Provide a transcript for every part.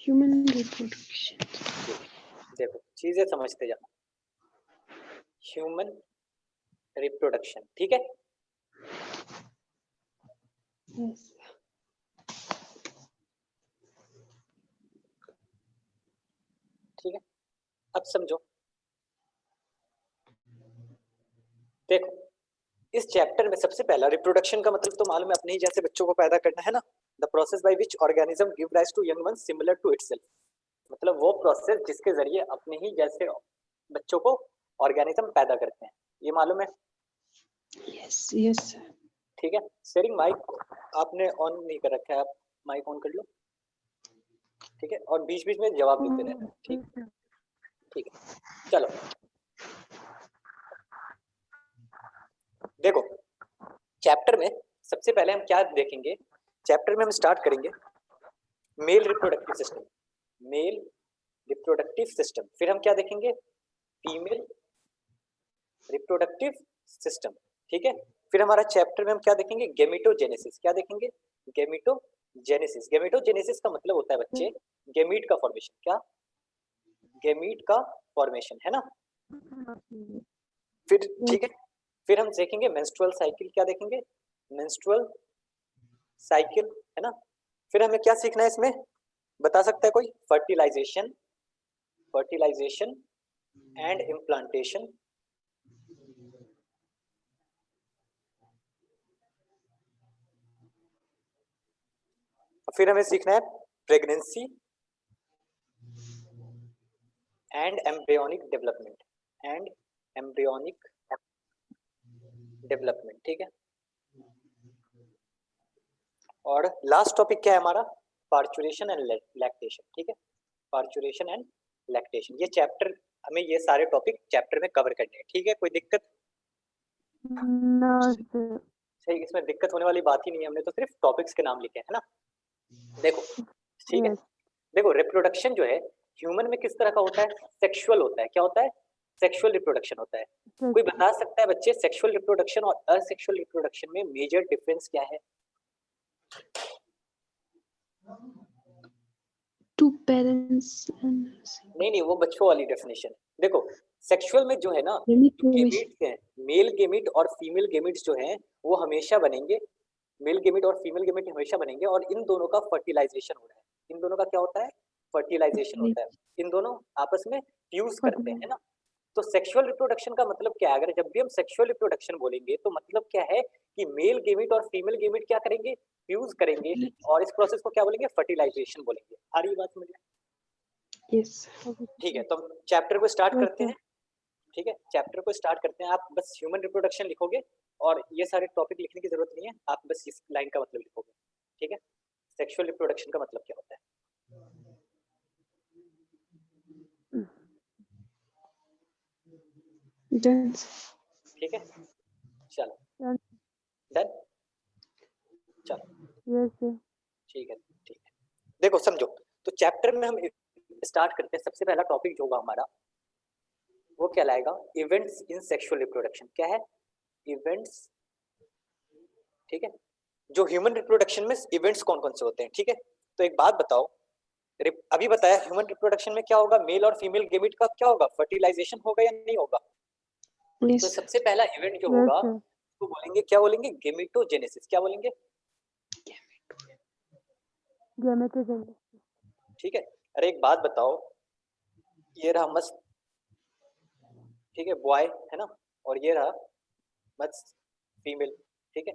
Human reproduction. देखो चीजें समझते जाना। ह्यूमन रिप्रोडक्शन, ठीक है। यस। ठीक है, अब समझो। देखो इस चैप्टर में सबसे पहला रिप्रोडक्शन का मतलब तो मालूम है, अपने ही जैसे बच्चों को पैदा करना है ना। The process by which organism give rise to young ones similar to itself. मतलब वो प्रोसेस जिसके जरिए अपने ही जैसे बच्चों को ऑर्गेनिज्म पैदा करते हैं, ये मालूम है। Yes yes. ठीक है, शेयरिंग माइक आपने ऑन नहीं कर रखा है, आप माइक ऑन कर लो। ठीक है, और बीच बीच में जवाब देते रहना। ठीक ठीक है, चलो देखो चैप्टर में सबसे पहले हम क्या देखेंगे। चैप्टर में हम स्टार्ट करेंगे male reproductive system, male reproductive system. फिर हम क्या देखेंगे, फीमेल रिप्रोडक्टिव सिस्टम। ठीक है, फिर हमारा चैप्टर में हम क्या देखेंगे, गेमेटोजेनेसिस। क्या देखेंगे, गेमेटोजेनेसिस। गेमेटोजेनेसिस का मतलब होता है बच्चे गेमीट का फॉर्मेशन। क्या, गेमीट का फॉर्मेशन, है ना। फिर ठीक है, फिर हम देखेंगे मेंस्ट्रुअल साइकिल। क्या देखेंगे, मेंस्ट्रुअल साइकिल, है ना। फिर हमें क्या सीखना है इसमें, बता सकता है कोई, फर्टिलाइजेशन, फर्टिलाइजेशन एंड इम्प्लांटेशन। फिर हमें सीखना है pregnancy and embryonic development, and embryonic development. ठीक है, और लास्ट टॉपिक क्या है हमारा, पार्चुरेशन एंड लैक्टेशन। ठीक है, पार्चुरेशन एंड लैक्टेशन। ये चैप्टर हमें ये सारे टॉपिक चैप्टर में कवर करने हैं। ठीक है, कोई दिक्कत? सही, इसमें दिक्कत होने वाली बात ही नहीं है, हमने तो सिर्फ टॉपिक्स के नाम लिखे हैं, है ना। देखो ठीक है, देखो रिप्रोडक्शन जो है ह्यूमन में किस तरह का होता है, सेक्सुअल होता है। क्या होता है, सेक्सुअल रिप्रोडक्शन होता है। कोई बता सकता है बच्चे सेक्सुअल रिप्रोडक्शन और असेक्सुअल रिप्रोडक्शन में मेजर डिफरेंस क्या है? Two parents. नहीं, वो बच्चों वाली डेफिनेशन। देखो सेक्सुअल में जो है ना, गेमीट्स हैं, मेल गेमीट और फीमेल गेमीट्स जो हैं वो हमेशा बनेंगे, मेल गेमीट और फीमेल गेमीट हमेशा बनेंगे, और इन दोनों का फर्टिलाइजेशन हो रहा है। इन दोनों का क्या होता है, फर्टिलाइजेशन होता है। इन दोनों आपस में फ्यूज करते हैं ना। तो सेक्सुअल रिप्रोडक्शन का मतलब क्या है, अगर जब भी हम सेक्सुअल रिप्रोडक्शन बोलेंगे तो मतलब क्या है कि मेल गेमीट और फीमेल गेमीट क्या करेंगे, फ्यूज करेंगे, और इस प्रोसेस को क्या बोलेंगे, फर्टिलाइजेशन बोलेंगे। आ रही बात समझ में? यस। ठीक है, तो हम चैप्टर को स्टार्ट करते हैं। ठीक है, चैप्टर को स्टार्ट करते हैं। आप बस ह्यूमन रिप्रोडक्शन लिखोगे और ये सारे टॉपिक लिखने की जरूरत नहीं है, आप बस इस लाइन का मतलब लिखोगे। ठीक है, सेक्सुअल रिप्रोडक्शन का मतलब क्या होता है। डन। ठीक है, चलो डन, चलो ठीक है। ठीक है, देखो समझो, तो चैप्टर में हम स्टार्ट करते हैं। सबसे पहला टॉपिक जो होगा हमारा वो क्या लाएगा, इवेंट्स इन सेक्सुअल रिप्रोडक्शन। क्या है, इवेंट्स। ठीक है, जो ह्यूमन रिप्रोडक्शन में इवेंट्स कौन कौन से होते हैं। ठीक है, तो एक बात बताओ, अभी बताया ह्यूमन रिप्रोडक्शन में क्या होगा, मेल और फीमेल गेमीट का क्या होगा, फर्टिलाइजेशन होगा या नहीं होगा। तो सबसे पहला इवेंट जो होगा तो बोलेंगे, क्या बोलेंगे, गेमेटोजेनेसिस। क्या बोलेंगे, गेमेटोजेनेसिस। ठीक है। अरे एक बात बताओ, ये रहा मस्त, ठीक है, बॉय है ना, और ये रहा मस्त फीमेल। ठीक है,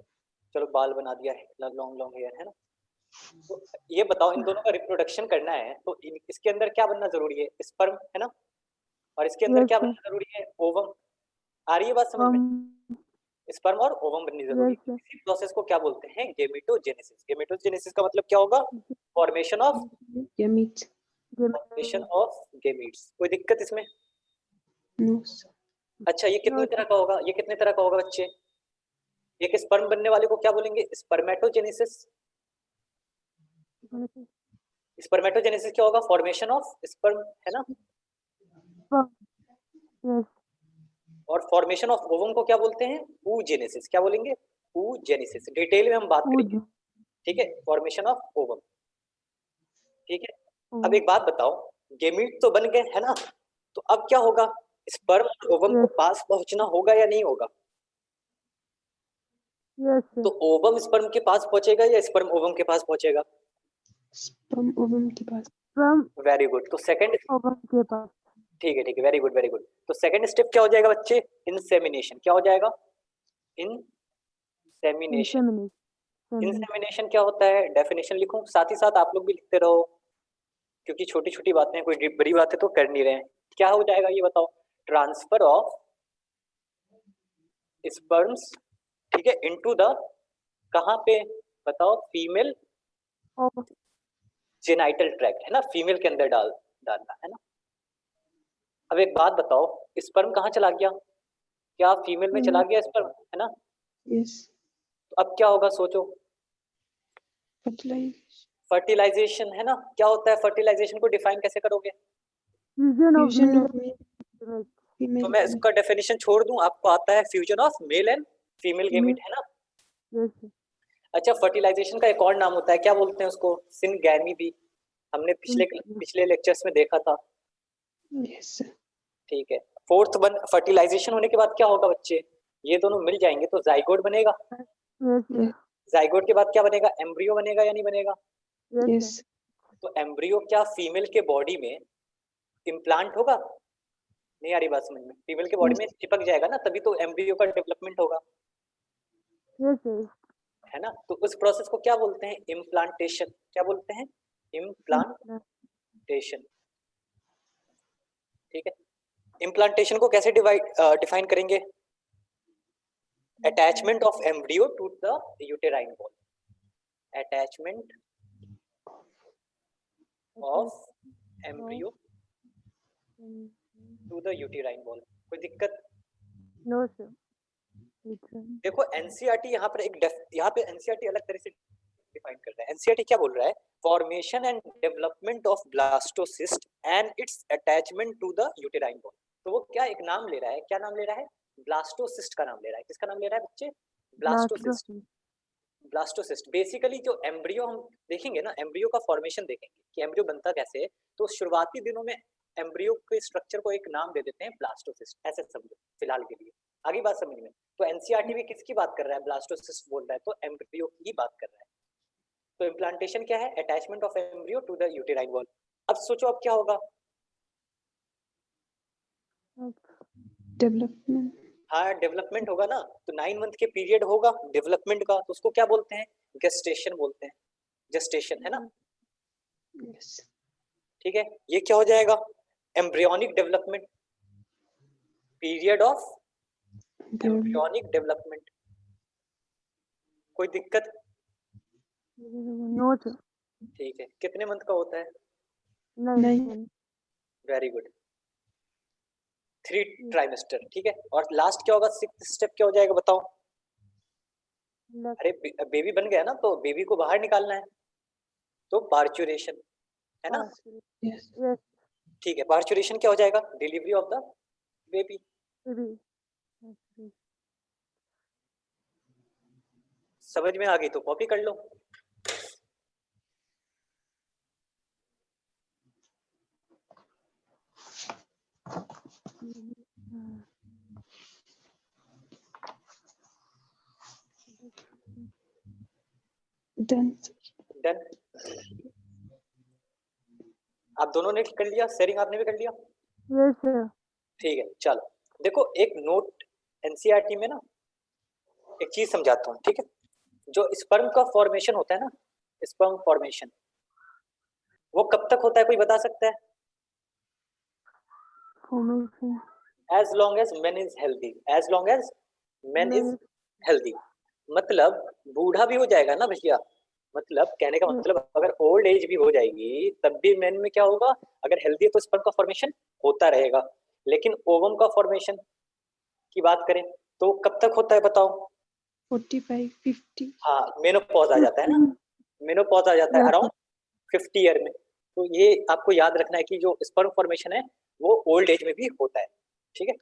चलो बाल बना दिया है, लॉन्ग लॉन्ग हेयर, है ना। तो ये बताओ, इन दोनों का रिप्रोडक्शन करना है तो इसके अंदर क्या बनना जरूरी है, स्पर्म, है ना, और इसके अंदर क्या बनना जरूरी है, ओवम। आ रही है बात समझ में, स्पर्म और ओवम बननी जरूरी है। इसी प्रोसेस को क्या बोलते हैं, गेमेटोजेनेसिस। गेमेटोजेनेसिस का मतलब क्या होगा, formation of gamete. Formation of gametes. कोई दिक्कत इसमें? नो। अच्छा, ये कितने तरह का होगा, ये कितने तरह का होगा बच्चे, एक स्पर्म बनने वाले को क्या बोलेंगे, स्पर्मेटोजेनेसिस। स्पर्मेटोजेनेसिस क्या होगा, फॉर्मेशन ऑफ स्पर्म, है ना। और फॉर्मेशन ऑफ ओवम को क्या बोलते हैं, oogenesis। क्या बोलेंगे, oogenesis। डिटेल में हम बात करेंगे। ठीक है, फॉर्मेशन ऑफ ओवम। ठीक है, अब एक बात बताओ, गेमीट तो बन गए है ना, तो अब क्या होगा, स्पर्म और ओवम को पास पहुंचना होगा या नहीं होगा? तो ओवम स्पर्म के पास पहुंचेगा या स्पर्म ओवम के पास पहुंचेगा? स्पर्म ओवम के पास। Very good. तो सेकंड, ओवम के पास। ठीक है, वेरी गुड वेरी गुड। तो सेकंड स्टेप क्या हो जाएगा बच्चे? इंसेमिनेशन। क्या हो जाएगा? इंसेमिनेशन। इंसेमिनेशन क्या होता है, डेफिनेशन लिखूं, साथ ही साथ आप लोग भी लिखते रहो, क्योंकि छोटी छोटी बातें, कोई बड़ी बातें तो कर नहीं रहे हैं। क्या हो जाएगा ये बताओ? ट्रांसफर ऑफ स्पर्म्स, ठीक है, इनटू द, कहां पे बताओ? फीमेल जेनाइटल ट्रैक्ट, है ना, फीमेल के अंदर डालना है ना। अब एक बात बताओ, स्पर्म कहाँ चला गया? क्या फीमेल में चला गया स्पर्म, है ना? यस। तो अब क्या होगा सोचो? फर्टिलाइजेशन, है ना। क्या होता है फर्टिलाइजेशन, को डिफाइन कैसे करोगे? फ्यूजन ऑफ मेल तो फीमेल। मैं इसका डेफिनेशन छोड़ दूं, आपको आता है, fusion of male and female gamete, है ना। अच्छा, फर्टिलाइजेशन का एक और नाम होता है, क्या बोलते हैं उसको? सिनगैमी भी, हमने पिछले लेक्चर्स में देखा था। यस। ठीक है। फोर्थ वन, फर्टिलाइजेशन होने के बाद क्या होगा बच्चे? ये दोनों मिल जाएंगे तो जाइगोट बनेगा। जाइगोट के बाद क्या बनेगा? एम्ब्रियो बनेगा या नहीं बनेगा? यस। तो एम्ब्रियो क्या फीमेल के बॉडी में इम्प्लांट होगा? नहीं आ रही बात समझ में? फीमेल के बॉडी में चिपक जाएगा ना, तभी तो एम्ब्रियो का डेवलपमेंट होगा, है ना। तो उस प्रोसेस को क्या बोलते हैं? इम्प्लांटेशन। क्या बोलते हैं? इम्प्लांटेशन। ठीक है। इम्प्लांटेशन को कैसे डिफाइन करेंगे? Attachment of embryo to the uterine wall. Attachment of embryo to the uterine wall. कोई दिक्कत? No sir. देखो एनसीईआरटी यहाँ पर यहाँ पे एनसीईआरटी अलग तरह से डिफाइन कर रहा है। एनसीईआरटी क्या बोल रहा है? Formation and development of blastocyst and its attachment to the uterine wall. तो वो क्या एक नाम ले रहा है, क्या नाम ले रहा है? ब्लास्टोसिस्ट का नाम ले रहा है। किसका नाम ले रहा है बच्चे? ब्लास्टोसिस्ट। ब्लास्टोसिस्ट बेसिकली जो एम्ब्रियो हम देखेंगे ना, एम्ब्रियो का फॉर्मेशन देखेंगे कि एम्ब्रियो बनता कैसे है, तो शुरुआती दिनों में एम्ब्रियो के स्ट्रक्चर को एक नाम दे देते हैं ब्लास्टोसिस्ट, ऐसे समझो फिलहाल के लिए। आगे बात समझ में? तो एनसीईआरटी भी किसकी बात कर रहा है? ब्लास्टोसिस्ट बोल रहा है, तो एम्ब्रियो की बात कर रहा है। तो इम्प्लांटेशन क्या है? Attachment of embryo to the uterine wall. अब सोचो अब क्या होगा? डेवलपमेंट। हाँ, डेवलपमेंट होगा ना। तो 9 मंथ के पीरियड होगा डेवलपमेंट का, तो उसको क्या बोलते हैं? गेस्टेशन बोलते हैं। जेस्टेशन, है ना। यस। ठीक है। ये क्या हो जाएगा? Embryonic development, period of embryonic development. कोई दिक्कत? No sir. ठीक है। कितने मंथ का होता है? नहीं। Very good. 3 ट्राइमेस्टर। ठीक है। और लास्ट क्या होगा? 6th स्टेप क्या हो जाएगा बताओ? अरे बेबी बन गया ना, तो बेबी को बाहर निकालना है, तो पार्चुरेशन, है ना। यस। ठीक है। पार्चुरेशन क्या हो जाएगा? Delivery of the baby. समझ में आ गई तो कॉपी कर लो। डन। डन। आप दोनों ने कर लिया, शेयरिंग आपने भी कर लिया। Yes sir. ठीक है। चलो देखो, एक नोट एनसीईआरटी में ना एक चीज समझाता हूँ, ठीक है। जो स्पर्म का फॉर्मेशन होता है ना, स्पर्म फॉर्मेशन, वो कब तक होता है, कोई बता सकता है? As long as man is healthy. As long as man is healthy, मतलब बूढ़ा भी हो जाएगा ना भैया, मतलब कहने का मतलब अगर ओल्ड एज भी हो जाएगी तब भी मैन में क्या होगा? अगर हेल्दी है तो स्पर्म का फॉर्मेशन होता रहेगा। लेकिन ओवम का फॉर्मेशन की बात करें तो कब तक होता है बताओ? 45 50। हाँ, मेनोपॉज आ जाता है ना, मेनोपॉज आ जाता है अराउंड 50 ईयर में। तो ये आपको याद रखना है कि जो स्पर्म फॉर्मेशन है वो ओल्ड एज में भी होता है। ठीक है,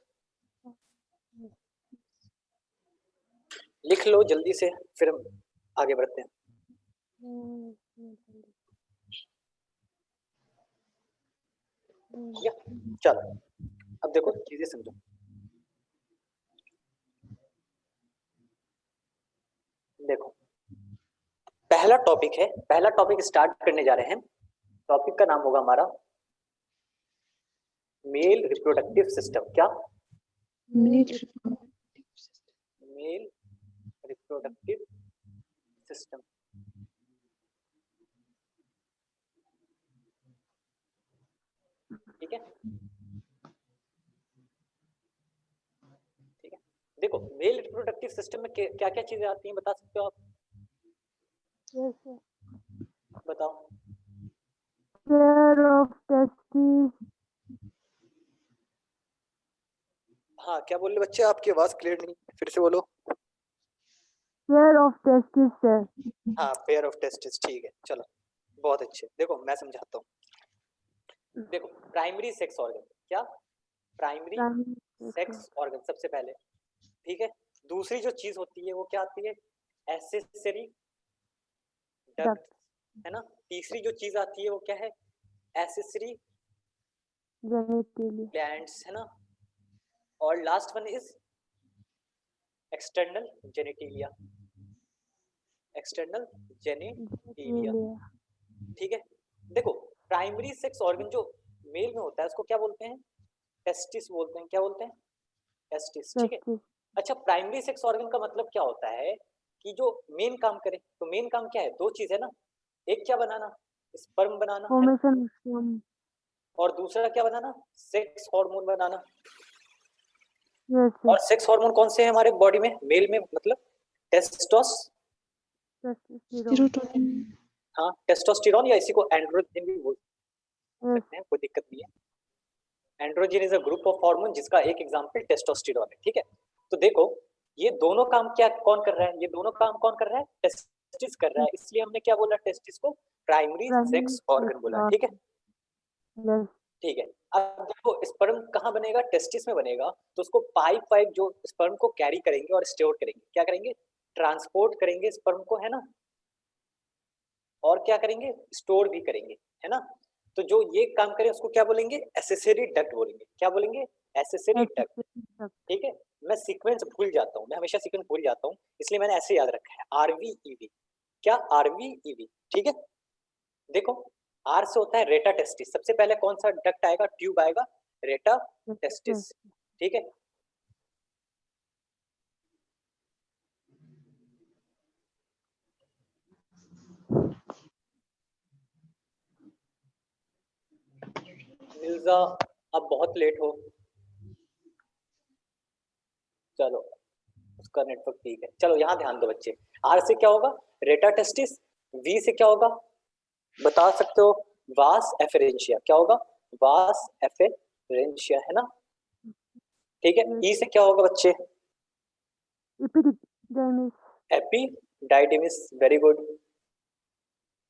लिख लो जल्दी से, फिर हम आगे बढ़ते हैं। हो गया? चलो अब देखो चीजें समझो। देखो पहला टॉपिक स्टार्ट करने जा रहे हैं। टॉपिक का नाम होगा हमारा मेल रिप्रोडक्टिव सिस्टम। क्या? Male male reproductive system. ठीक है, ठीक है। देखो मेल रिप्रोडक्टिव सिस्टम में क्या क्या चीजें आती हैं, बता सकते हो आप? Yes, sir. बताओ। Pair of testes. हाँ क्या बोल रहे बच्चे, आपकी आवाज क्लियर नहीं, फिर से बोलो। Pair of testes, sir. हाँ पेयर ऑफ टेस्टिस, ठीक है चलो बहुत अच्छे। देखो मैं समझाता हूँ। देखो प्राइमरी सेक्स ऑर्गन, क्या? प्राइमरी सेक्स ऑर्गन सबसे पहले, ठीक है। दूसरी जो चीज होती है वो क्या आती है? एसेसरी डक्ट, है ना। तीसरी जो चीज आती है वो क्या है? एसेसरी ग्लैंड्स, है ना। और last one is external genitalia, external genitalia, ठीक है। देखो प्राइमरी सेक्स ऑर्गन जो मेल में होता है उसको क्या बोलते हैं? टेस्टिस बोलते हैं। क्या बोलते हैं? टेस्टिस, ठीक है। अच्छा प्राइमरी सेक्स ऑर्गन का मतलब क्या होता है कि जो मेन काम करे, तो मेन काम क्या है? दो चीज है ना, एक क्या बनाना? स्पर्म बनाना, Formation. और दूसरा क्या बनाना? सेक्स हार्मोन बनाना। Yes, sir. और सेक्स हार्मोन कौन से हैं हमारे बॉडी में, मेल में? मतलब Serotonin. हाँ टेस्टोस्टेरोन, या इसी को एंड्रोजन भी बोल सकते हैं, कोई दिक्कत नहीं है। Androgen is a group of hormone जिसका एक एग्जांपल टेस्टोस्टेरोन है, ठीक है। तो देखो ये दोनों काम क्या कौन कर रहा है? ये दोनों काम कौन कर रहा है? टेस्टिस कर रहा है, इसलिए हमने क्या बोला टेस्टिस को? प्राइमरी सेक्स ऑर्गन बोला, ठीक है। Yes. ठीक है। अब देखो स्पर्म कहाँ बनेगा? टेस्टिस में बनेगा। तो उसको पाइप जो स्पर्म को कैरी करेंगे और स्टोर करेंगे, क्या करेंगे? ट्रांसपोर्ट करेंगे स्पर्म को, है ना। और क्या करेंगे? स्टोर भी करेंगे, है ना। तो जो ये काम करे उसको क्या बोलेंगे? एसेसरी डक्ट बोलेंगे। क्या बोलेंगे? एसेसरी डक्ट, ठीक है। मैं सीक्वेंस भूल जाता हूँ, मैं हमेशा सीक्वेंस भूल जाता हूँ, इसलिए मैंने ऐसे याद रखा है आरवीईवी। क्या? आरवीईवी, ठीक है। देखो आर से होता है रेटा टेस्टिस, सबसे पहले कौन सा डक्ट आएगा? ट्यूब आएगा, रेटा टेस्टिस, ठीक है। मिर्जा अब बहुत लेट हो, चलो उसका नेटवर्क ठीक है। चलो यहाँ ध्यान दो बच्चे, आर से क्या होगा? रेटा टेस्टिस। वी से क्या होगा बता सकते हो? वास एफेरेंशिया। क्या होगा? वास एफेरेंशिया, है ना, ठीक है। ई से क्या होगा बच्चे? एपिडाइडिमिस, वेरी गुड।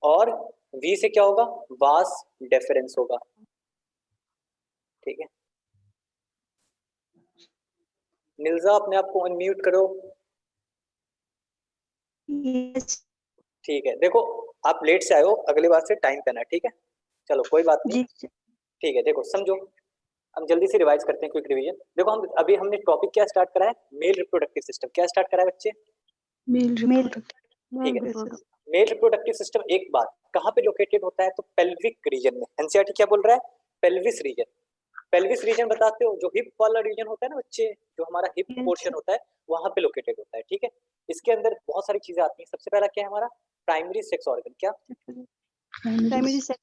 और वी से क्या होगा? वास डेफरेंस होगा, ठीक है। मिर्जा अपने आप को अनम्यूट करो। Yes. ठीक है, देखो आप लेट से आए हो, अगली बार से टाइम पे आना, ठीक है। चलो कोई बात नहीं, जी. ठीक है। देखो समझो, हम जल्दी से रिवाइज करते हैं, क्विक रिवीजन। देखो हमने टॉपिक क्या स्टार्ट करा है? Male reproductive system. क्या स्टार्ट करा है बच्चे? Male reproductive. ठीक है। मेल रिप्रोडक्टिव सिस्टम, एक बात, कहाँ पे लोकेटेड होता है? तो पेल्विक रीजन में। एनसीईआरटी क्या बोल रहा है? Pelvis region. पेल्विस रीजन बताते हो, जो हिप वाला रीजन होता है ना बच्चे, जो हमारा हिप पोर्शन होता है, वहां पे लोकेटेड होता है, ठीक है। इसके अंदर बहुत सारी चीजें आती हैं। सबसे पहला क्या है हमारा? Primary sex organ. क्या? Primary sex.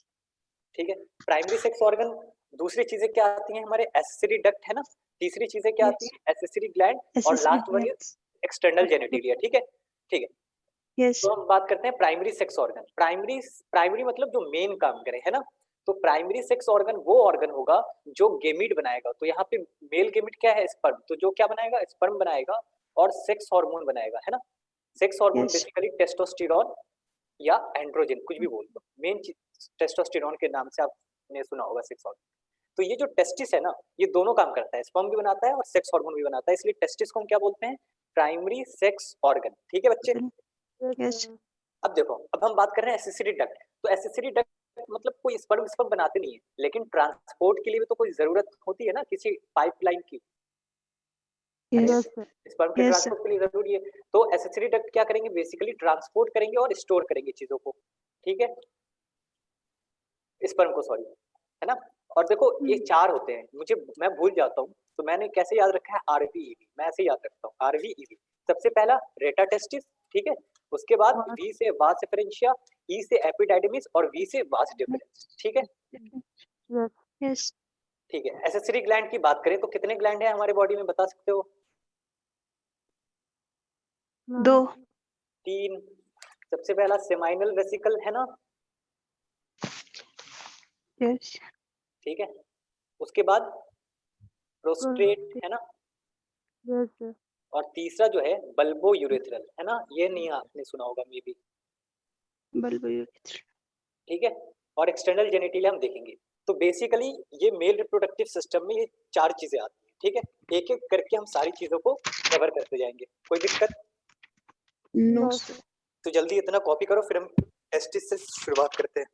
ठीक है, प्राइमरी सेक्स ऑर्गन। दूसरी चीजें क्या आती हैं हमारे? एसेसरी डक्ट, है ना। तीसरी चीजें क्या आती हैं? Accessory gland. और last one is external genitalia, ठीक है, ठीक है। Yes. तो हम बात करते हैं प्राइमरी सेक्स ऑर्गन। प्राइमरी मतलब जो मेन काम करे, है ना। तो प्राइमरी सेक्स ऑर्गन वो ऑर्गन होगा जो गेमीट बनाएगा। तो यहाँ पे मेल गेमीट क्या है? स्पर्म। तो जो क्या बनाएगा? स्पर्म बनाएगा और सेक्स हार्मोन बनाएगा, है ना। Sex hormone Yes. Basically testosterone या एंड्रोजन, कुछ भी बोल दो, मेन टेस्टोस्टेरोन के नाम से आपने सुना होगा सेक्स हार्मोन। तो ये जो टेस्टिस है ना, ये दोनों काम करता है, स्पर्म भी बनाता है और सेक्स हार्मोन भी बनाता है, इसलिए टेस्टिस को हम क्या बोलते हैं? प्राइमरी सेक्स ऑर्गन, ठीक है बच्चे। Yes. अब देखो, अब हम बात कर रहे हैं एसेसरी डक्ट। तो एसेसरी डक्ट मतलब कोई कोई स्पर्म स्पर्म बनाते नहीं है, लेकिन ट्रांसपोर्ट के लिए भी तो कोई जरूरत होती है ना किसी पाइपलाइन की। Yes. स्पर्म के Yes, ट्रांसपोर्ट के लिए जरूरी है, तो एसेसरी डक्ट क्या करेंगे, बेसिकली ट्रांसपोर्ट करेंगे और स्टोर करेंगे चीजों को, ठीक है, स्पर्म को, सॉरी, है ना। और देखो ये 4 होते हैं, मैं भूल जाता हूँ, तो मैंने कैसे याद रखा है, RVEV, मैं ऐसे याद रखता हूँ, RVEV। सबसे पहला रेटा टेस्टिस, ठीक है, उसके बाद V से वास एफरेंशिया, E से एपिडाइडमिस और V से वास डिफरेंस, ठीक है। yes. ठीक है, एसेसरी ग्लैंड की बात करें तो कितने ग्लैंड है हमारे बॉडी में, बता सकते हो? 2. 3। सबसे पहला सेमाइनल वेसिकल है ना, Yes. ठीक है, उसके बाद प्रोस्टेट है ना, और तीसरा जो है बल्बो यूरेथ्रल है ना, ये नहीं आपने सुना होगा मे बी, Bulbourethral. ठीक है। और एक्सटर्नल जेनिटल हम देखेंगे। तो बेसिकली ये मेल रिप्रोडक्टिव सिस्टम में ये 4 चीजें आती हैं, ठीक है, एक एक करके हम सारी चीजों को कवर करते जाएंगे, कोई दिक्कत? No, sir. तो जल्दी इतना कॉपी करो, फिर हम टेस्टिस से शुरुआत करते हैं।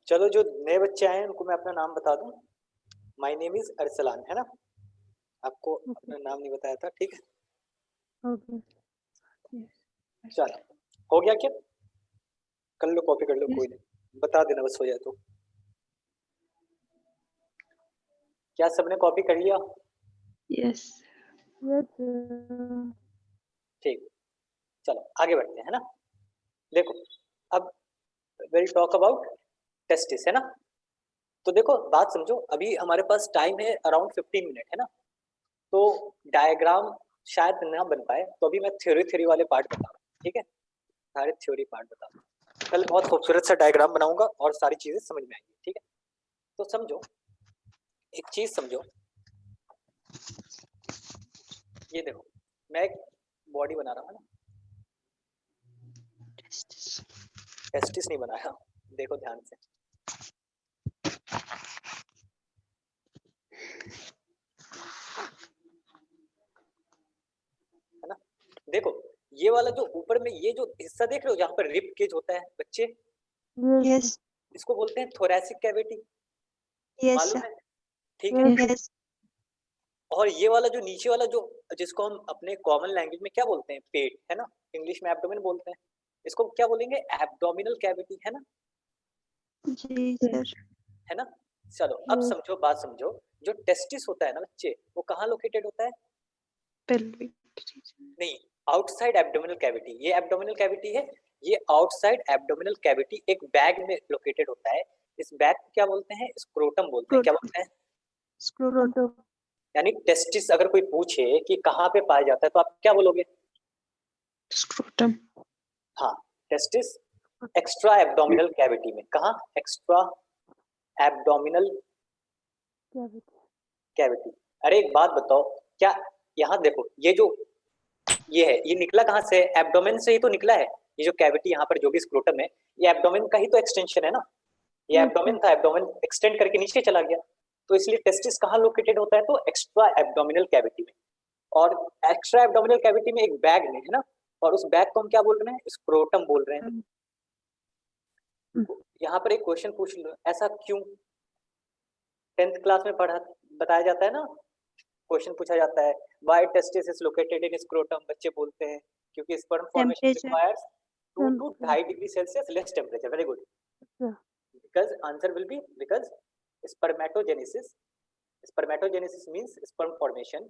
चलो जो नए बच्चे आए हैं उनको मैं अपना नाम बता दूं, माय नेम इज अरसलान, है ना, आपको अपना नाम नहीं बताया था, ठीक है। चलो हो गया क्या, कर लो कॉपी कर लो, कोई नहीं, बता देना बस हो जाए तो। क्या सबने कॉपी कर लिया? Yes. ठीक, चलो आगे बढ़ते हैं, है ना। देखो अब विल टॉक अबाउट टेस्टिस, है ना। तो देखो बात समझो, अभी हमारे पास टाइम है अराउंड 15 मिनट, है ना, तो डायग्राम शायद ना बन पाए, तो अभी मैं थ्योरी वाले पार्ट बता रहा हूँ, ठीक है, सारे थ्योरी पार्ट बता रहा हूँ। कल बहुत खूबसूरत सा डायग्राम बनाऊंगा और सारी चीजें समझ में आएंगी, ठीक है। तो समझो, एक चीज समझो, ये देखो मैं एक बॉडी बना रहा हूँ, है ना, टेस्टिस नहीं बनाया, देखो ध्यान से, है ना। देखो ये वाला जो ऊपर में ये जो हिस्सा देख रहे हो जहाँ पर रिब केज होता है बच्चे, Yes. इसको बोलते हैं थोरैसिक कैविटी, Yes, मालूम sir. है, ठीक है। Yes. और ये वाला जो नीचे वाला जो, जिसको हम अपने कॉमन लैंग्वेज में क्या बोलते हैं, पेट, है ना, इंग्लिश में एब्डोमेन बोलते हैं, इसको क्या बोलेंगे, एब्डोमिनल कैविटी, है ना, जी sir. है ना। चलो अब समझो, बात समझो, जो टेस्टिस होता है ना बच्चे, वो कहाँ लोकेटेड होता है? Pelvic region. नहीं, आउटसाइड एब्डोमिनल कैविटी, ये एब्डोमिनल कैविटी है, ये आउटसाइड एब्डोमिनल कैविटी एक बैग में लोकेटेड होता है। इस बैग को क्या बोलते हैं, स्क्रोटम बोलते हैं, क्या बोलते हैं? Scrotum. यानी टेस्टिस अगर कोई पूछे कि कहाँ पे पाया जाता है तो आप क्या बोलोगे? Scrotum. हाँ, टेस्टिस एक्स्ट्रा एब्डोमिनल कैविटी में, कहाँ, एक्स्ट्रा एब्डोमिनल कैविटी। अरे एक बात बताओ, क्या यहाँ देखो ये जो ये है, ये निकला कहाँ से, एब्डोमेन से ही तो निकला है, ये जो कैविटी यहाँ पर जो भी स्क्रोटम है, ये एब्डोमेन का ही तो एक्सटेंशन है ना, ये एब्डोमेन था, एब्डोमेन एक्सटेंड करके नीचे चला गया, तो इसलिए टेस्टिस कहाँ लोकेटेड होता है, तो एक्स्ट्रा एब्डोमिनल कैविटी में। और एक्स्ट्रा एब्डोमिनल कैविटी में एक बैग में, है ना, और उस बैग को हम क्या बोल रहे हैं, स्क्रोटम बोल रहे हैं। यहाँ पर एक क्वेश्चन पूछ लो, ऐसा क्यों, 10th क्लास में पढ़ा बताया जाता है ना क्वेश्चन पूछा जाता है why testis is located in scrotum, बच्चे बोलते हैं क्योंकि sperm formation Temperature. Requires 2 to 2.5 degree Celsius less temperature. Very good, because answer will be because spermatogenesis, spermatogenesis means sperm formation,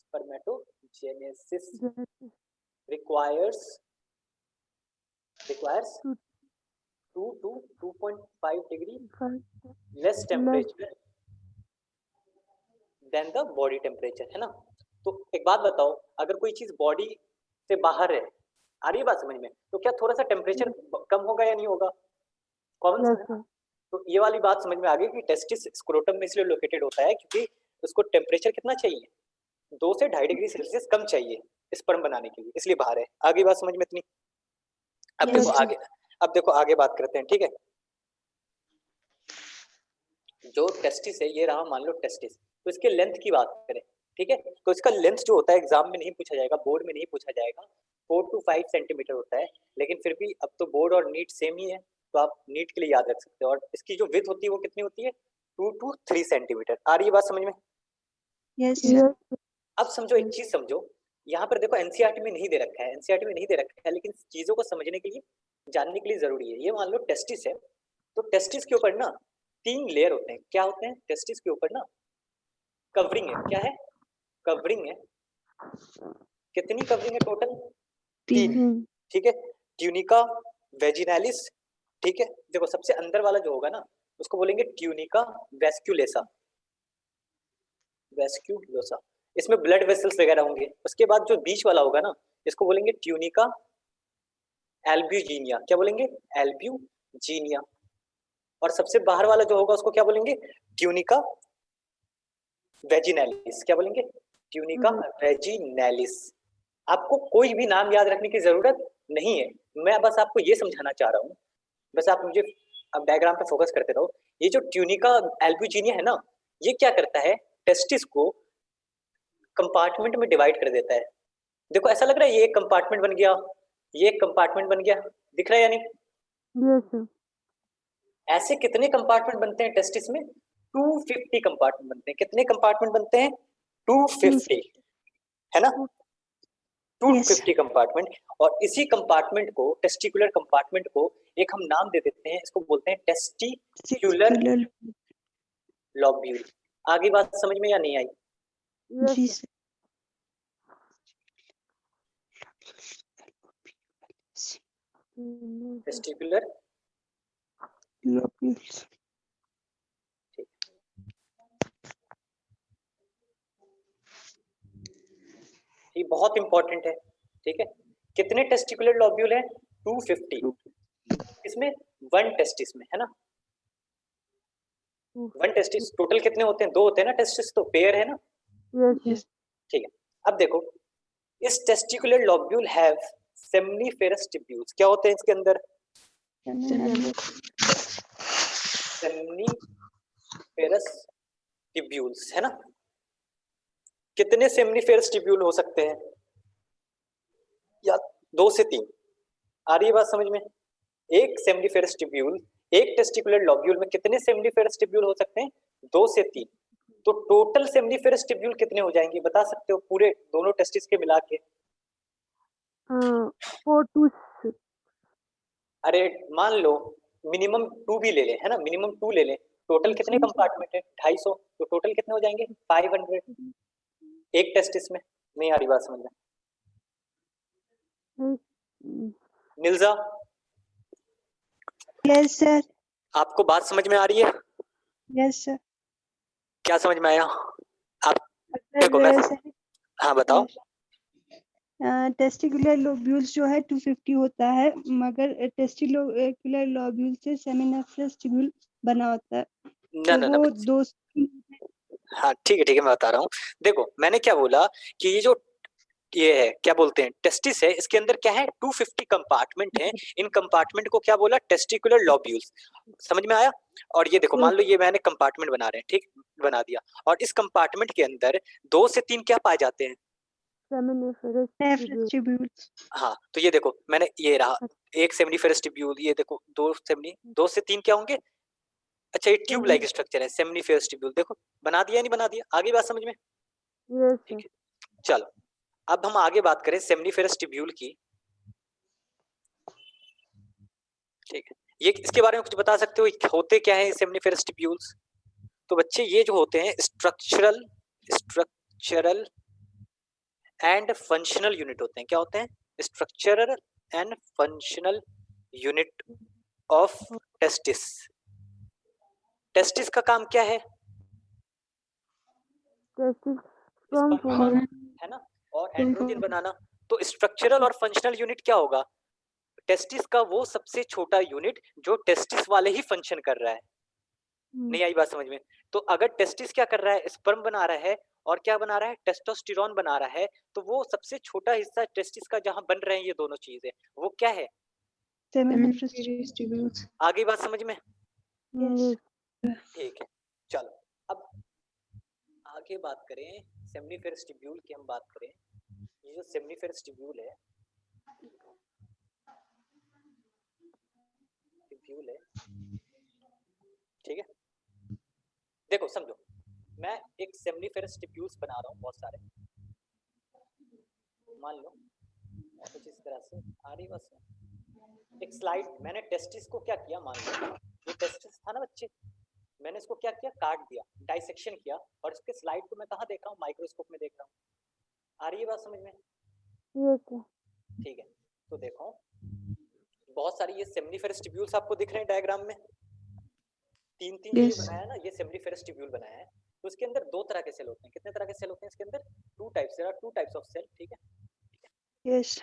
spermatogenesis requires 2 to 2.5 degree less temperature than the body temperature, है ना। तो एक बात बताओ, अगर कोई चीज body से बाहर है, आ रही है बात समझ में, तो क्या थोड़ा सा टेम्परेचर कम होगा या नहीं होगा? कॉमन सा है ना। तो ये वाली बात समझ में आ गई कि टेस्टिस स्क्रोटम में इसलिए लोकेटेड होता है क्योंकि उसको टेम्परेचर कितना चाहिए, 2 से 2.5 डिग्री सेल्सियस कम चाहिए स्पर्म बनाने के लिए, इसलिए बाहर है। आगे बात समझ में इतनी? अब देखो Yes, sir. आगे, अब देखो आगे बात करते हैं, ठीक है। जो टेस्टिस है, ये रहा मान लो टेस्टिस, तो इसके लेंथ की बात करें, ठीक है, तो इसका लेंथ जो होता है एग्जाम में नहीं पूछा जाएगा, बोर्ड में नहीं पूछा जाएगा, 4 to 5 सेंटीमीटर होता है, लेकिन फिर भी अब तो बोर्ड और नीट सेम ही है, तो आप नीट के लिए याद रख सकते हो। और इसकी जो विड्थ होती है वो कितनी होती है? 2 to 3 सेंटीमीटर। आ रही है बात समझ में? Yes, sir. अब समझो, एक चीज समझो, यहाँ पर देखो एनसीईआरटी में नहीं दे रखा है, एनसीईआरटी में नहीं दे रखा है, लेकिन चीजों को समझने के लिए, जानने के लिए जरूरी है। ये मान लो टेस्टिस है, तो टेस्टिस के ऊपर ना 3 लेयर होते हैं। क्या होते हैं? टेस्टिस के ऊपर ना कवरिंग है। क्या है? कवरिंग है। कितनी कवरिंग है टोटल? 3। ठीक है, ट्यूनिका वेजिनालिस, ठीक है। देखो सबसे अंदर वाला जो होगा ना, उसको बोलेंगे ट्यूनिका वेस्क्यूलेसा, वेस्क्यूलोसा, इसमें ब्लड वेसल्स वगैरह होंगे। उसके बाद जो बीच वाला होगा ना, इसको बोलेंगे ट्यूनिका एल्ब्यूजीनिया। क्या बोलेंगे? एल्ब्यूजीनिया। और सबसे बाहर वाला जो होगा उसको क्या बोलेंगे? Tunica vaginalis. क्या बोलेंगे? Tunica vaginalis. आपको कोई भी नाम याद रखने की जरूरत नहीं है, मैं बस आपको ये समझाना चाह रहा हूँ, बस आप मुझे अब डायग्राम पे फोकस करते रहो। ये जो ट्यूनिका एल्ब्यूजीनिया है ना, ये क्या करता है? टेस्टिस को कंपार्टमेंट में डिवाइड कर देता है। देखो ऐसा लग रहा है ये एक कंपार्टमेंट बन गया, ये एक कंपार्टमेंट बन गया, दिख रहा है या नहीं? Yes, ऐसे कितने कंपार्टमेंट बनते हैं टेस्टिस में? 250 कंपार्टमेंट बनते हैं। कितने कंपार्टमेंट बनते हैं? 250, है ना। 250 कंपार्टमेंट। और इसी कंपार्टमेंट को, टेस्टिकुलर कंपार्टमेंट को एक हम नाम दे देते हैं, इसको बोलते हैं टेस्टिक्युलर लॉब्यूल। आगे बात समझ में या नहीं आई? जी सर। Testicular Lobules. ये बहुत इंपॉर्टेंट है, ठीक है। कितने टेस्टिकुलर लॉब्यूल हैं? 250। इसमें 1 टेस्टिस में, है ना। 1 टेस्टिस, टोटल कितने होते हैं? 2 होते हैं ना टेस्टिस, तो पेयर है ना। Yes. ठीक है, अब देखो इस testicular lobule have seminiferous tubules. क्या होते हैं इसके अंदर? सेमनीफेरस टिब्यूल्स, है ना। कितने सेमनीफेरस टिब्यूल हो सकते हैं? या 2 से 3। आ रही है बात समझ में? एक सेमनीफेरस टिब्यूल, एक टेस्टिकुलर लॉब्यूल में कितने सेमनीफेरस टिब्यूल हो सकते हैं? 2 से 3। तो टोटल सेमनीफेरस टिब्यूल कितने हो जाएंगे, बता सकते हो, पूरे दोनों टेस्टिस के मिला के? 4 to 6. अरे मान लो मिनिमम 2 भी ले लें, है ना, मिनिमम 2 ले लें। टोटल कितने कंपार्टमेंट है? 250, तो टोटल कितने हो जाएंगे? 500 एक टेस्टिस में। नहीं आ रही बात समझ में? निल्जा, Yes, sir. आपको बात समझ में आ रही है? Yes, sir. क्या समझ में आया? आप देखो मैं, हाँ बताओ। टेस्टिकुलर लोब्यूल्स जो है 250 होता है, मगर टेस्टिकुलर लोब्यूल से सेमिनफरस ट्यूब्यूल बना होता है, ना तो ना ना वो बच्चे, 2 हाँ ठीक है मैं बता रहा हूँ। देखो मैंने क्या बोला कि ये जो ये है, क्या बोलते हैं, टेस्टिस है, इसके अंदर क्या है? 250 कंपार्टमेंट है। इन कंपार्टमेंट को क्या बोला? टेस्टिकुलर लॉब्यूल्स। समझ में आया? और ये देखो मान लो ये मैंने कंपार्टमेंट बना रहे हैं, ठीक, बना दिया, और इस कंपार्टमेंट के अंदर 2 से 3 क्या पाए जाते हैं? Seminiferous tubules. हाँ, तो ये देखो मैंने ये रहा एक सेमनीफेरस ट्यूब्यूल, ये देखो 2 से 3 क्या होंगे? अच्छा ये ट्यूब लाइक स्ट्रक्चर है सेमनीफेरस ट्यूब्यूल। देखो बना दिया नहीं बना दिया? आगे बात समझ में? Yes, ठीक sir. है, चलो अब हम आगे बात करें सेमनीफेरस ट्यूब्यूल की। ठीक है, ये इसके बारे में कुछ बता सकते हो, होते क्या है सेमनीफेरस ट्यूब्यूल्स? तो बच्चे ये जो होते हैं स्ट्रक्चरल एंड फंक्शनल यूनिट होते हैं। क्या होते हैं? Structural and functional unit of testis. Testis का काम क्या है? Testis स्पर्म sperm बनाना, formation. है ना, और एंड्रोजन बनाना। तो स्ट्रक्चरल और फंक्शनल यूनिट क्या होगा? टेस्टिस का वो सबसे छोटा यूनिट जो टेस्टिस वाले ही फंक्शन कर रहा है। नहीं आई बात समझ में? तो अगर टेस्टिस क्या कर रहा है? स्पर्म बना रहा है, और क्या बना रहा है? टेस्टोस्टेरोन बना रहा है। तो वो सबसे छोटा हिस्सा टेस्टिस का जहां बन रहे हैं ये दोनों चीजें, वो क्या है? seminiferous tubules. आगे बात समझ में? Yes. ठीक है, चलो अब आगे बात करें सेमनीफेरस ट्यूब्यूल की। हम बात करें ये जो सेमनीफेरस ट्यूब्यूल है, ठीक है, देखो समझो, मैं एक सेमनीफेरस ट्यूब्यूल्स बना रहा हूँ बहुत सारे, मान लो कुछ इस तरह से आ रही बस एक स्लाइड। मैंने टेस्टिस को क्या किया, मान लो ये टेस्टिस था ना बच्चे, मैंने इसको क्या किया? काट दिया, डाइसेक्शन किया, और इसके स्लाइड को मैं कहाँ देख रहा हूँ? माइक्रोस्कोप में देख रहा हूँ। आ रही है बात समझ में? Yes, sir. ठीक है, तो देखो बहुत सारी ये सेमनीफेरस ट्यूब्यूल्स आपको दिख रहे हैं डायग्राम में। तीन तीन ये Yes. बनाया ना, ये सेमनीफेरस ट्यूब्यूल बनाया है। तो इसके अंदर दो तरह के सेल होते हैं। कितने तरह के सेल होते हैं इसके अंदर? Two types, there are two types of cell. ठीक है, Yes.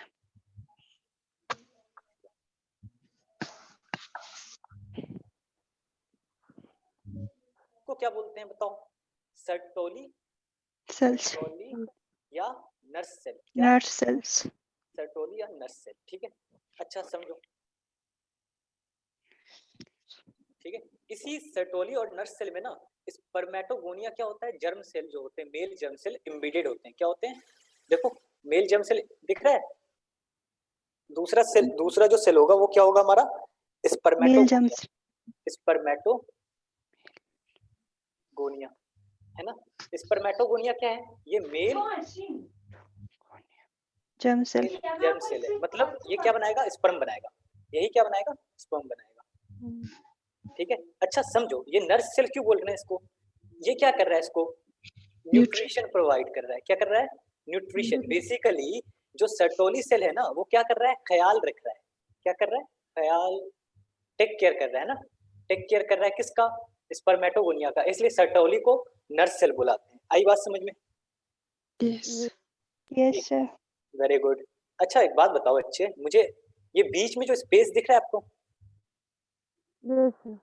को क्या बोलते हैं बताओ? Sertoli, Cells. सर्टोली या नर्स सेल? क्या? Nerve cells. सर्टोली या नर्स सेल। ठीक है, अच्छा समझो, ठीक है। इसी सर्टोली और नर्स सेल में ना स्पर्मेटोगोनिया क्या होता है? जर्म सेल जो होते हैं, मेल जर्म सेल एम्बेडेड होते हैं। क्या होते हैं? देखो मेल जर्म सेल दिख रहा है, दूसरा सेल, दूसरा जो सेल होगा वो क्या होगा हमारा? Male spermatogonia. germs. स्पर्मेटोगोनिया, है ना। स्पर्मेटोगोनिया क्या है? ये male Germ cell. Germ cell है, मतलब ये क्या बनाएगा? स्पर्म बनाएगा। यही क्या बनाएगा? स्पर्म बनाएगा। ठीक है, अच्छा समझो, ये नर्स सेल क्यों बोल रहे हैं इसको? ये क्या कर रहा है? इसको न्यूट्रिशन प्रोवाइड कर रहा है। क्या कर रहा है? न्यूट्रिशन। बेसिकली जो सर्टोली सेल है ना, वो क्या कर रहा है? ख्याल रख रहा है। क्या कर रहा है? ख्याल, टेक केयर कर रहा है ना। टेक केयर कर रहा है किसका? स्पर्मेटोगोनिया का। इसलिए सर्टोली को नर्स सेल बुलाते हैं। आई बात समझ में? Yes. Yes, sir. Very good. अच्छा एक बात बताओ बच्चे, मुझे ये बीच में जो स्पेस दिख रहा है आपको? Yes, sir.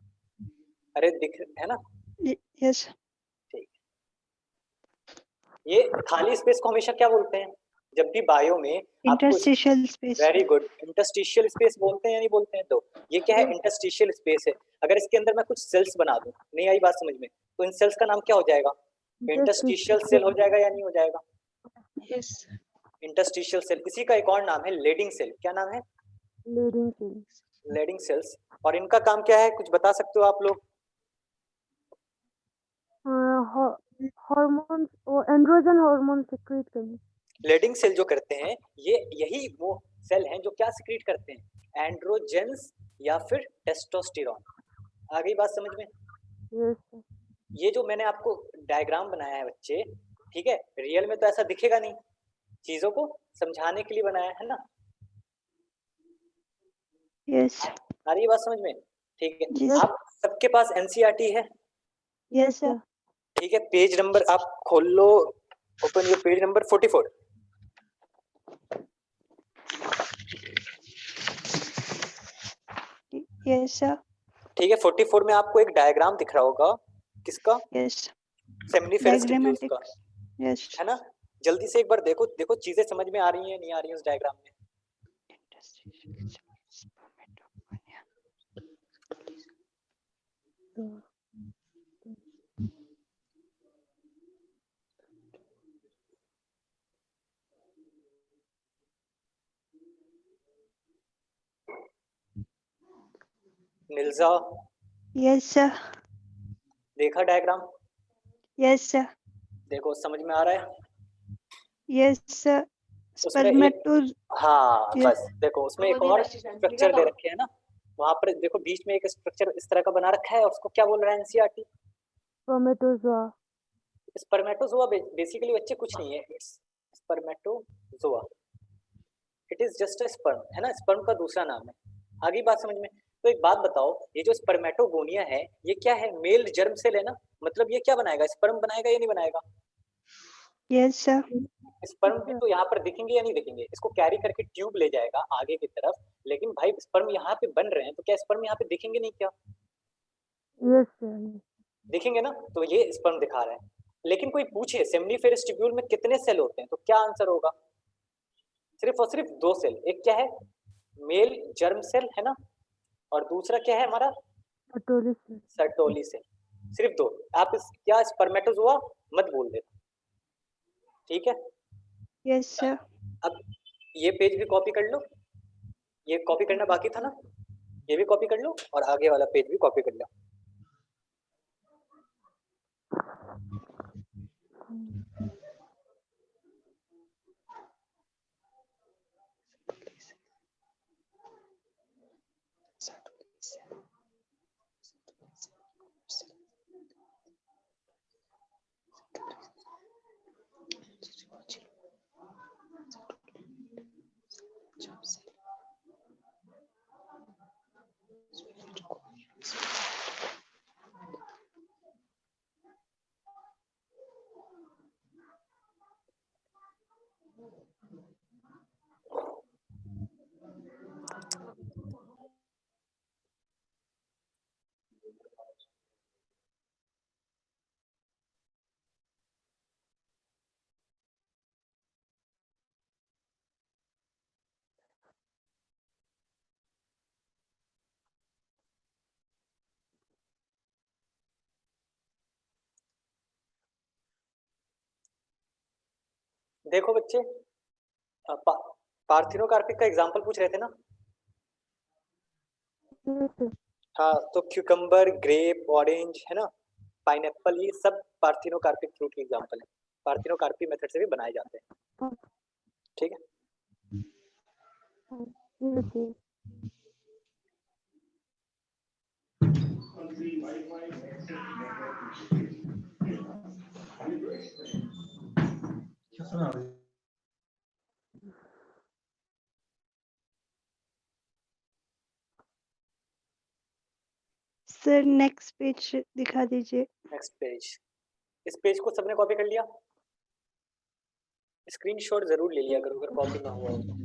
अरे दिख है ना? Yes. ठीक, ये खाली स्पेस को हमेशा क्या बोलते हैं? जब भी बायो में आपको Interstitial space. Very good, interstitial space बोलते हैं या नहीं बोलते हैं? तो ये क्या है? इंटरस्टिशियल स्पेस है। अगर इसके अंदर मैं कुछ सेल्स बना दूं, नहीं आई बात समझ में, तो इन सेल्स का नाम क्या हो जाएगा? इंटरस्टिशियल सेल हो जाएगा या नहीं हो जाएगा? Yes. Interstitial cell. इसी का एक और नाम है लेडिंग सेल। क्या नाम है? Leading cells. Leydig cells. और इनका काम क्या है, कुछ बता सकते हो आप लोग? Hormones और एंड्रोजन हार्मोन सिक्रीट करने। लेडिंग सेल जो करते हैं, ये यही वो सेल हैं जो क्या सिक्रीट करते हैं? एंड्रोजेंस या फिर टेस्टोस्टेरोन। आ गई बात समझ में? Yes, sir. ये जो मैंने आपको डायग्राम बनाया है बच्चे, ठीक है, रियल में तो ऐसा दिखेगा नहीं, चीजों को समझाने के लिए बनाया है ना। Yes. आ रही है बात समझ में? ठीक है, Yes. आप सबके पास एनसीईआरटी है? Yes, sir. ठीक है, पेज नंबर आप खोल लो, open your page number 44। Yes, sir. ठीक है, 44 में आपको एक डायग्राम दिख रहा होगा। किसका? Yes. सेमनीफेरस ट्यूब्यूल्स का, Yes. है ना। जल्दी से एक बार देखो, देखो चीजें समझ में आ रही हैं नहीं आ रही हैं उस डायग्राम में? मिल्जा, Yes, sir. देखा डायग्राम? Yes, sir. देखो समझ में आ रहा है? यस सर, उसमें एक स्पर्मेटोज हाँ Yes. बस देखो उसमें एक और स्ट्रक्चर दे रखे हैं ना, वहां पर देखो बीच में एक स्ट्रक्चर इस तरह का बना रखा है, उसको क्या बोल रहा है एनसीईआरटी? Spermatozoa. स्पर्मेटोजोआ बेसिकली बच्चे कुछ नहीं है, it's spermatozoa, it is just a sperm, है ना, स्पर्म का दूसरा नाम है। आगे बात समझ में? तो एक बात बताओ, ये जो स्पर्मेटोगोनिया है ये क्या है? मेल जर्म सेल है ना, मतलब ये क्या बनाएगा? स्पर्म बनाएगा या नहीं बनाएगा? यस सर, स्पर्म भी तो यहाँ पर दिखेंगे या नहीं दिखेंगे? इसको कैरी करके ट्यूब ले जाएगा आगे की तरफ, लेकिन भाई स्पर्म यहाँ पे बन रहे हैं तो क्या स्पर्म यहाँ पे दिखेंगे नहीं क्या? Yes, sir. दिखेंगे ना, तो ये स्पर्म दिखा रहा है। लेकिन कोई पूछे सेमिनिफेरस ट्यूब्यूल में कितने सेल होते हैं, तो क्या आंसर होगा? सिर्फ और सिर्फ दो सेल। एक क्या है? मेल जर्म सेल है ना, और दूसरा क्या है हमारा? Sertoli cell. Sertoli cell. सिर्फ दो। आप इस क्या स्पर्मेटोजोआ मत बोल देना, ठीक है? यस सर, अब ये पेज भी कॉपी कर लो, ये कॉपी करना बाकी था ना, ये भी कॉपी कर लो और आगे वाला पेज भी कॉपी कर लो। देखो बच्चे, पार्थिनोकार्पिक का एग्जांपल पूछ रहे थे ना? Yes, sir. हाँ, तो क्यूकम्बर, ग्रेप, ऑरेंज, है ना, पाइनएप्पल, ये सब पार्थिनोकार्पिक फ्रूट के एग्जांपल है। पार्थिनोकार्पी मेथड से भी बनाए जाते हैं, ठीक है? Yes, sir. Sir next page दिखा दीजिए। Next page. इस पेज को सबने कॉपी कर लिया? स्क्रीनशॉट जरूर ले लिया करो अगर कॉपी ना हुआ हो तो।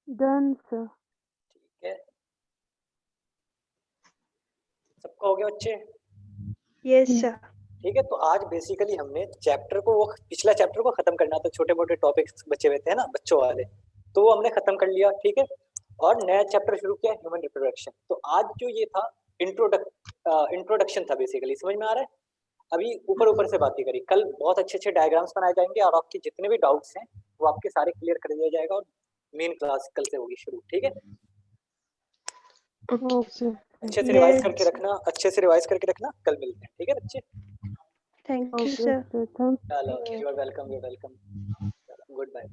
Done, sir. गया बच्चे? Yes sir. ठीक है, तो आज बेसिकली हमने चैप्टर को, वो पिछला चैप्टर को खत्म करना था, छोटे मोटे टॉपिक्स बचे हुए थे ना बच्चों वाले, तो वो हमने खत्म कर लिया। ठीक है, और नया चैप्टर शुरू किया, ह्यूमन रिप्रोडक्शन। तो आज जो ये था इंट्रोडक्शन था बेसिकली, समझ में आ रहा है? अभी ऊपर ऊपर से बातें करी, कल बहुत अच्छे अच्छे डायग्राम्स बनाए जाएंगे और आपके जितने भी डाउट्स हैं वो आपके सारे क्लियर कर दिया जाएगा, और मेन क्लास कल से होगी शुरू। ठीक है, ओके अच्छे से रिवाइज Yes. करके रखना, अच्छे से रिवाइज करके रखना, कल मिलते हैं। ठीक है बच्चे, Thank you, okay sir. Sir, thank चलो, you. You are welcome, good bye.